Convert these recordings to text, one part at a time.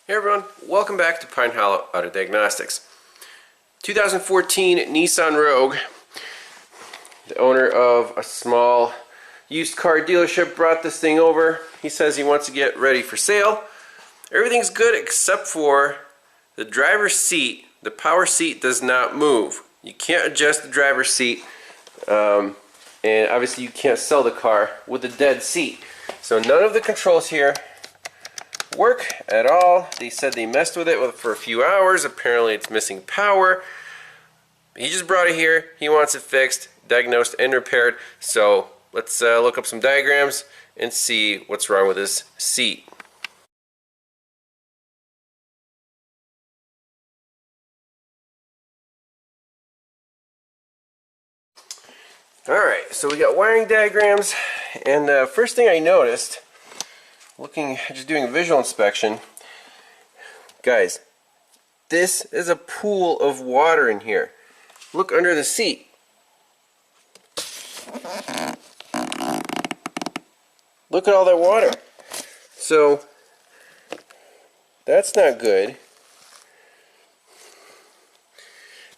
Hey everyone, welcome back to Pine Hollow Auto Diagnostics. 2014 Nissan Rogue. The owner of a small used car dealership brought this thing over. He says he wants to get ready for sale. Everything's good except for the driver's seat. The power seat does not move. You can't adjust the driver's seat, and obviously you can't sell the car with a dead seat. So none of the controls here work at all. They said they messed with it for a few hours. Apparently it's missing power. He just brought it here. He wants it fixed, diagnosed, and repaired. So let's look up some diagrams and see what's wrong with this seat. Alright, so we got wiring diagrams, and first thing I noticed, just doing a visual inspection, guys, this is a pool of water in here. Look under the seat. Look at all that water. So that's not good.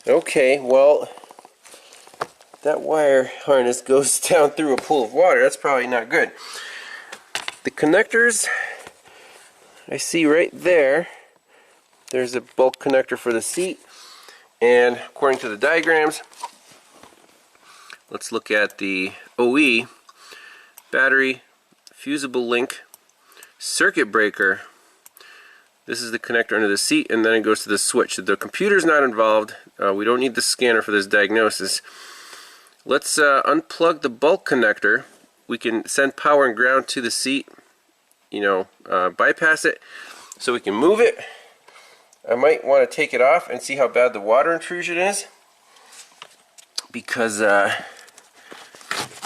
Okay, well, that wire harness goes down through a pool of water. That's probably not good. The connectors I see right there, there's a bulk connector for the seat, and according to the diagrams, let's look at the OE, battery, fusible link, circuit breaker. This is the connector under the seat, and then it goes to the switch. So the computer's not involved. We don't need the scanner for this diagnosis. Let's unplug the bulk connector. We can send power and ground to the seat, bypass it so we can move it. I might want to take it off and see how bad the water intrusion is, because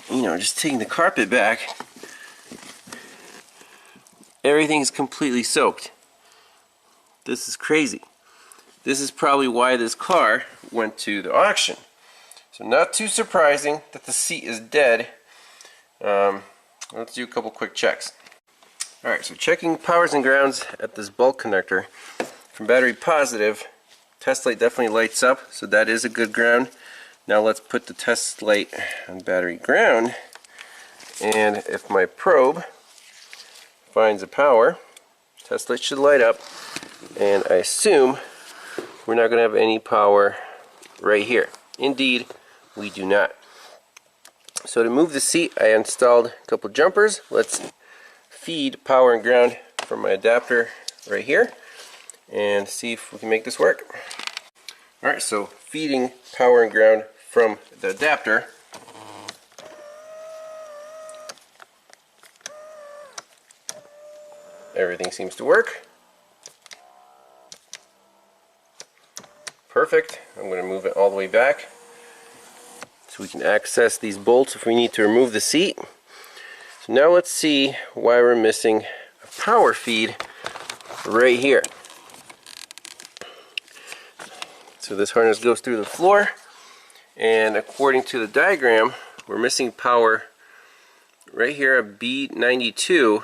just taking the carpet back, everything's completely soaked. This is crazy. This is probably why this car went to the auction. So not too surprising that the seat is dead. Let's do a couple quick checks. Alright, so checking powers and grounds at this bulk connector. From battery positive, test light definitely lights up, so that is a good ground. Now let's put the test light on battery ground, and if my probe finds a power, test light should light up, and I assume we're not going to have any power right here. Indeed, we do not. So to move the seat, I installed a couple jumpers. Let's feed power and ground from my adapter right here and see if we can make this work. Alright, so feeding power and ground from the adapter. Everything seems to work. Perfect. I'm going to move it all the way back so we can access these bolts if we need to remove the seat. So now let's see why we're missing a power feed right here. So this harness goes through the floor, and according to the diagram, we're missing power right here at B92,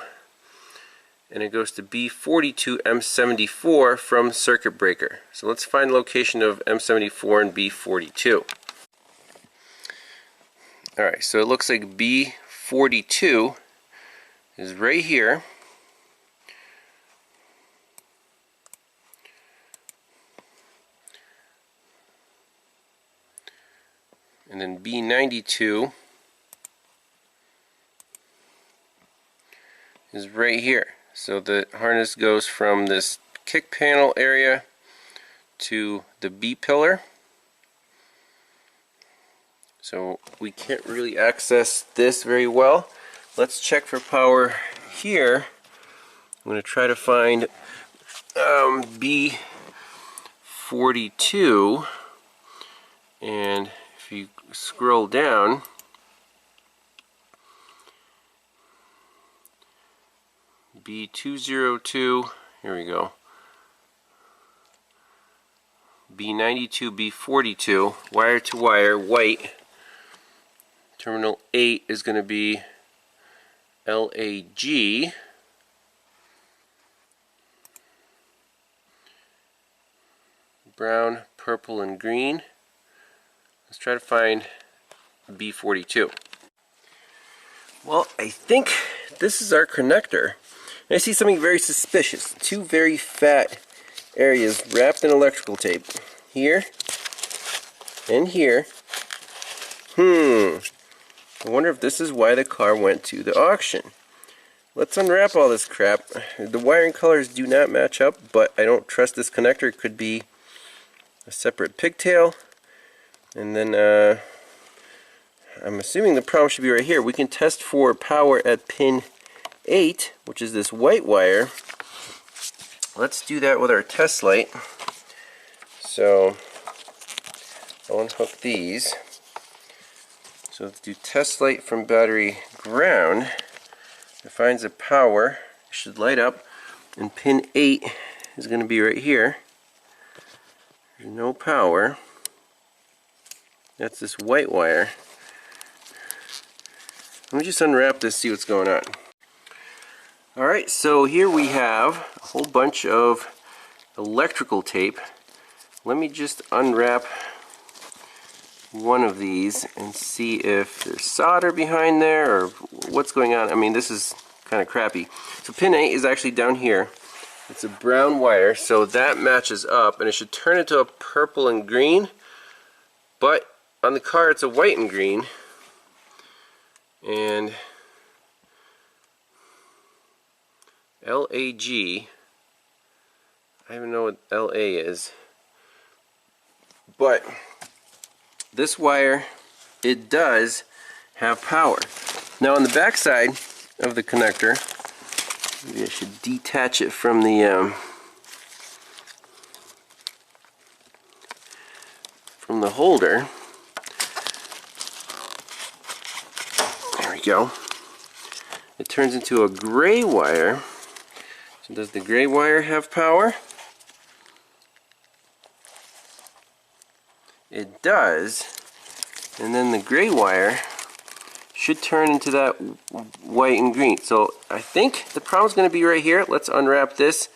and it goes to B42 M74 from circuit breaker. So let's find the location of M74 and B42. Alright, so it looks like B42 is right here. And then B92 is right here. So the harness goes from this kick panel area to the B pillar. So we can't really access this very well. Let's check for power here. I'm going to try to find B42, and if you scroll down, B202, here we go, B92, B42, wire to wire, white. Terminal 8 is going to be LAG, brown, purple, and green. Let's try to find B42. Well, I think this is our connector. And I see something very suspicious. Two very fat areas wrapped in electrical tape. Here and here. I wonder if this is why the car went to the auction. Let's unwrap all this crap. The wiring colors do not match up, but I don't trust this connector. It could be a separate pigtail. And then I'm assuming the problem should be right here. We can test for power at pin 8, which is this white wire. Let's do that with our test light. So I'll unhook these. So let's do test light from battery ground. It finds a power, it should light up, and pin 8 is going to be right here. There's no power. That's this white wire. Let me just unwrap this, see what's going on. Alright, so here we have a whole bunch of electrical tape. Let me just unwrap one of these and see if there's solder behind there or what's going on. I mean, this is kind of crappy. So pin 8 is actually down here. It's a brown wire, so that matches up, and it should turn into a purple and green, but on the car it's a white and green. And LAG, I don't even know what LA is, but this wire, it does have power. Now on the back side of the connector, maybe I should detach it from the holder. There we go. It turns into a gray wire. So does the gray wire have power? It does, and then the gray wire should turn into that white and green. So I think the problem's going to be right here. Let's unwrap this,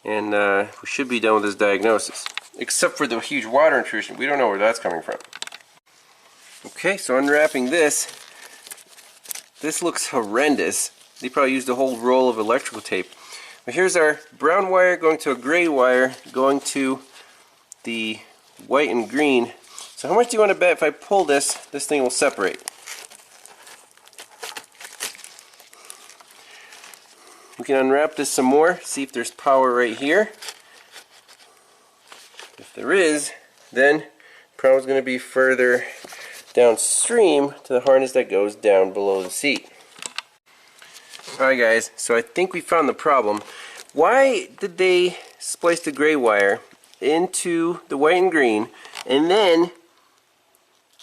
and we should be done with this diagnosis. Except for the huge water intrusion. We don't know where that's coming from. Okay, so unwrapping this. This looks horrendous. They probably used a whole roll of electrical tape. But here's our brown wire going to a gray wire going to the white and green. So how much do you want to bet if I pull this, this thing will separate? We can unwrap this some more, see if there's power right here. If there is, then the problem's going to be further downstream to the harness that goes down below the seat. Alright guys, so I think we found the problem. Why did they splice the gray wire into the white and green, and then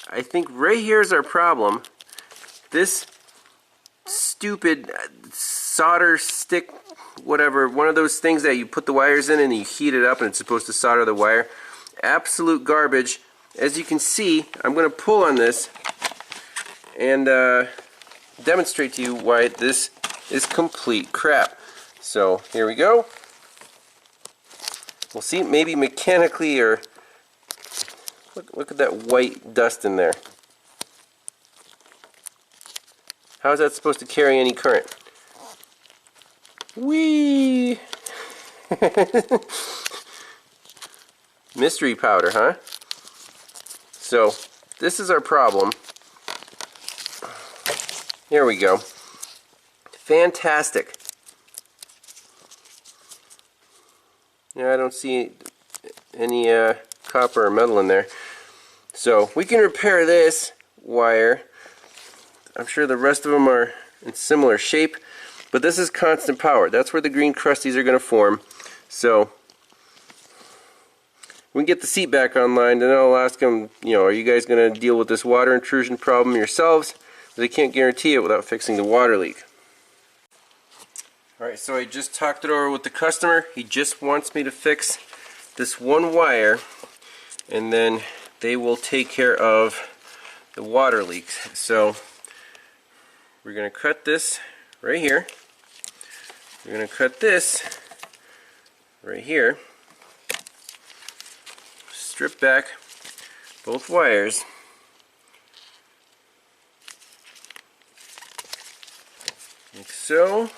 I think right here is our problem. This stupid solder stick, whatever, one of those things that you put the wires in and you heat it up and it's supposed to solder the wire. Absolute garbage. As you can see, I'm going to pull on this and demonstrate to you why this is complete crap. So here we go. We'll see, maybe mechanically, or look at that white dust in there. How is that supposed to carry any current? Whee! Mystery powder, huh? So this is our problem. Here we go. Fantastic. Yeah, I don't see any copper or metal in there. So we can repair this wire. I'm sure the rest of them are in similar shape, but this is constant power. That's where the green crusties are going to form. So we can get the seat back online, then I'll ask them, you know, are you guys going to deal with this water intrusion problem yourselves? They can't guarantee it without fixing the water leak. Alright, so I just talked it over with the customer. He just wants me to fix this one wire, and then they will take care of the water leaks. So we're going to cut this right here. We're going to cut this right here. strip back both wires. Like so.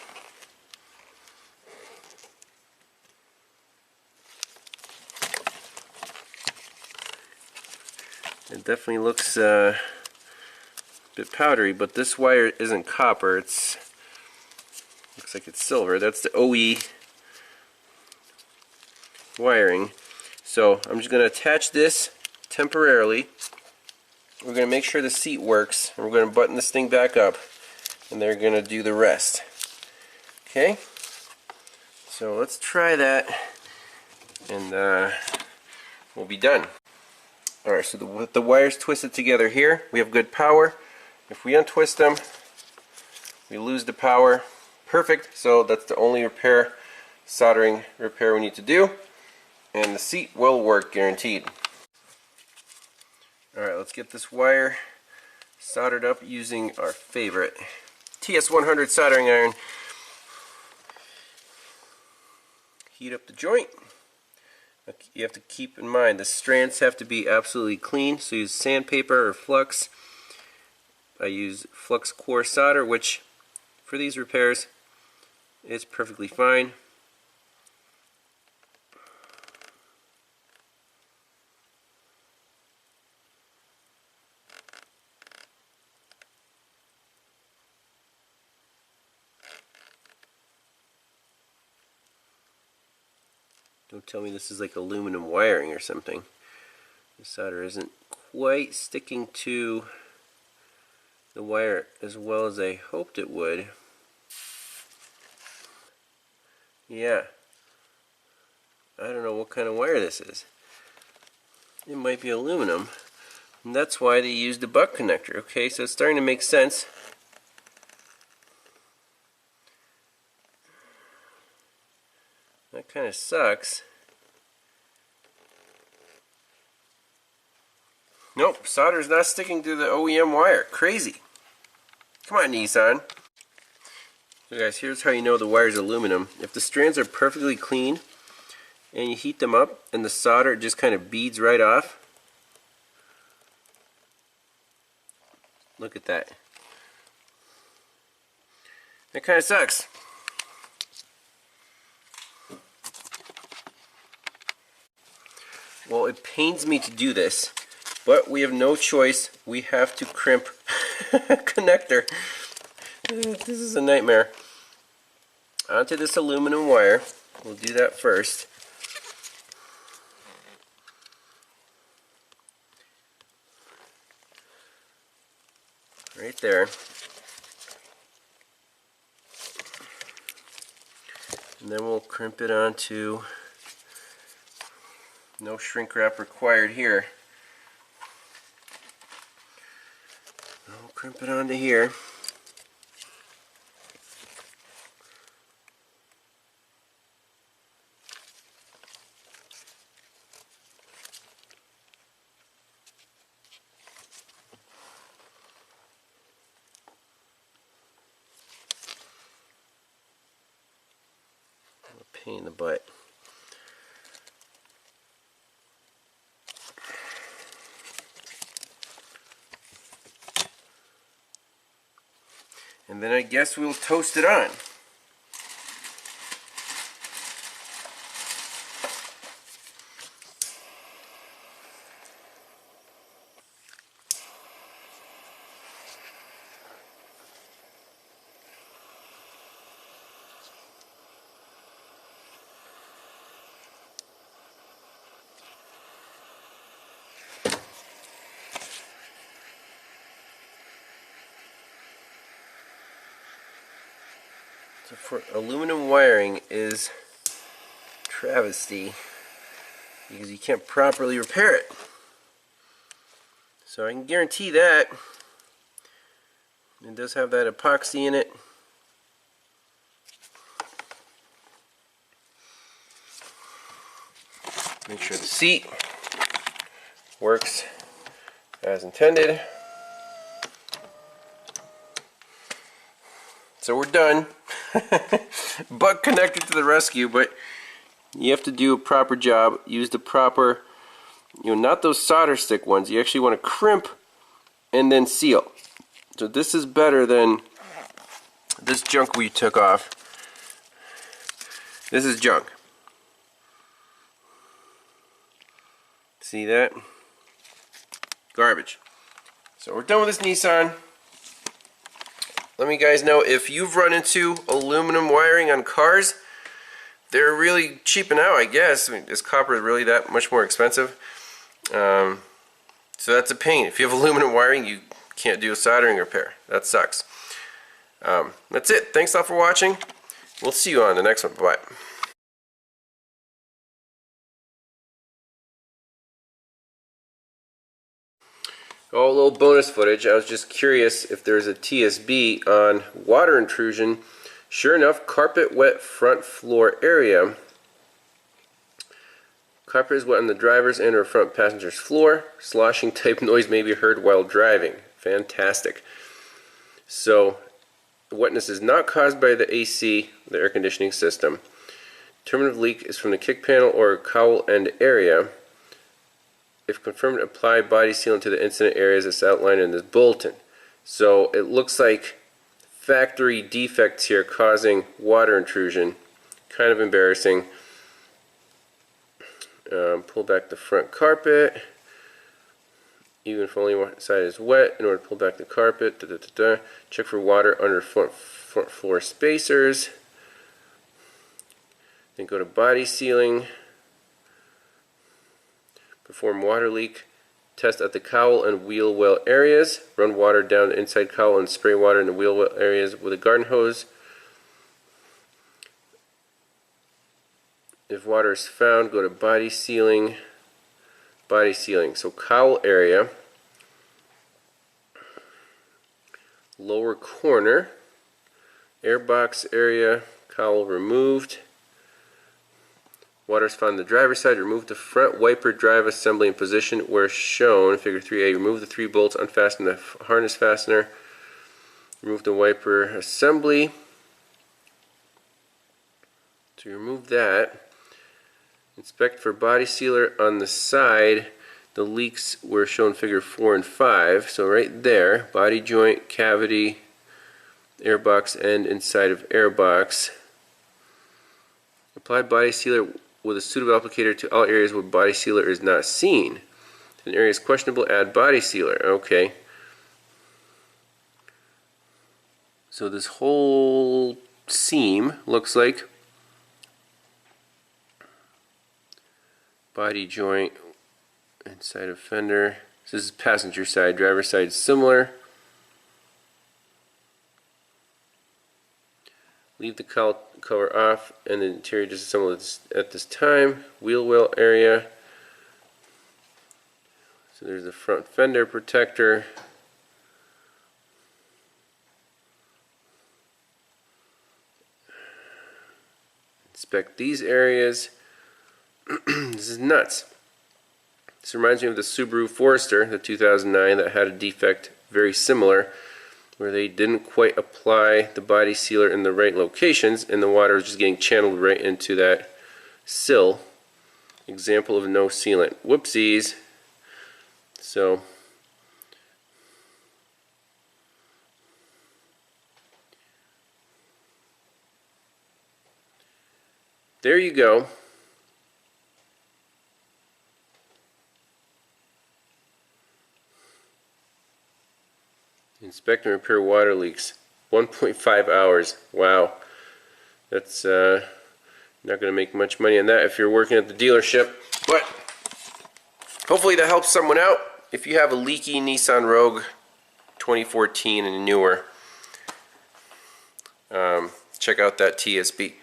It definitely looks a bit powdery, but this wire isn't copper. It's looks like it's silver. That's the OE wiring. So I'm just going to attach this temporarily. We're going to make sure the seat works, and we're going to button this thing back up, and they're going to do the rest. Okay, so let's try that, and we'll be done. Alright, so with the wires twisted together here, we have good power. If we untwist them, we lose the power. Perfect, so that's the only soldering repair we need to do, and the seat will work, guaranteed. Alright, let's get this wire soldered up using our favorite TS100 soldering iron. Heat up the joint. You have to keep in mind the strands have to be absolutely clean, so use sandpaper or flux. I use flux core solder, which for these repairs is perfectly fine. Don't tell me this is like aluminum wiring or something. The solder isn't quite sticking to the wire as well as I hoped it would. Yeah. I don't know what kind of wire this is. It might be aluminum. And that's why they used the butt connector. Okay, so it's starting to make sense. That kind of sucks. Nope, solder's not sticking to the OEM wire. Crazy. Come on, Nissan. So guys, here's how you know the wire's aluminum. If the strands are perfectly clean and you heat them up and the solder just kind of beads right off. Look at that. That kind of sucks. Well, it pains me to do this, but we have no choice. We have to crimp connector. This is a nightmare. Onto this aluminum wire. We'll do that first. Right there. And then we'll crimp it onto. No shrink wrap required here. I'll crimp it onto here. A pain in the butt. And then I guess we'll toast it on. So for aluminum wiring is travesty because you can't properly repair it. So I can guarantee that it does have that epoxy in it. Make sure the seat works as intended. So we're done. Butt connected to the rescue, but you have to do a proper job. Use the proper not those solder stick ones. You actually want to crimp and then seal. So this is better than this junk we took off. This is junk. See that? Garbage. So we're done with this Nissan. Let me guys know if you've run into aluminum wiring on cars. They're really cheaping out, I guess. I mean, is copper really that much more expensive? So that's a pain. If you have aluminum wiring, you can't do a soldering repair. That sucks. That's it. Thanks a lot for watching. We'll see you on the next one. Bye-bye. Oh, a little bonus footage. I was just curious if there's a TSB on water intrusion. Sure enough, carpet wet front floor area. Carpet is wet on the driver's and or front passenger's floor. Sloshing type noise may be heard while driving. Fantastic. So, the wetness is not caused by the AC, the air conditioning system. Determinative leak is from the kick panel or cowl end area. If confirmed, apply body sealant to the incident areas as outlined in this bulletin. So, it looks like factory defects here causing water intrusion. Kind of embarrassing. Pull back the front carpet. Even if only one side is wet, in order to pull back the carpet. Check for water under front floor spacers. Then go to body sealing. Perform water leak test at the cowl and wheel well areas. Run water down the inside cowl and spray water in the wheel well areas with a garden hose. If water is found, go to body sealing. Body sealing. So cowl area, lower corner, airbox area, cowl removed. Water is found on the driver's side. Remove the front wiper drive assembly in position where shown. Figure 3A. Remove the 3 bolts. Unfasten the harness fastener. Remove the wiper assembly. So you remove that. Inspect for body sealer on the side. The leaks were shown figure 4 and 5. So right there, body joint, cavity, airbox end inside of airbox. Apply body sealer with a suitable applicator to all areas where body sealer is not seen. If an area is questionable, add body sealer. Okay. So this whole seam looks like body joint inside of fender. This is passenger side, driver side similar. Leave the cowl cover off and the interior disassembled at this time. Wheel well area. So there's the front fender protector. Inspect these areas. This is nuts. This reminds me of the Subaru Forester, the 2009, that had a defect very similar, where they didn't quite apply the body sealer in the right locations and the water was just getting channeled right into that sill. Example of no sealant. Whoopsies. So there you go. Inspect and repair water leaks. 1.5 hours. Wow. That's not going to make much money on that if you're working at the dealership. But hopefully that helps someone out. If you have a leaky Nissan Rogue 2014 and newer, check out that TSB.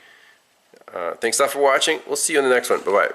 Thanks a lot for watching. We'll see you in the next one. Bye-bye.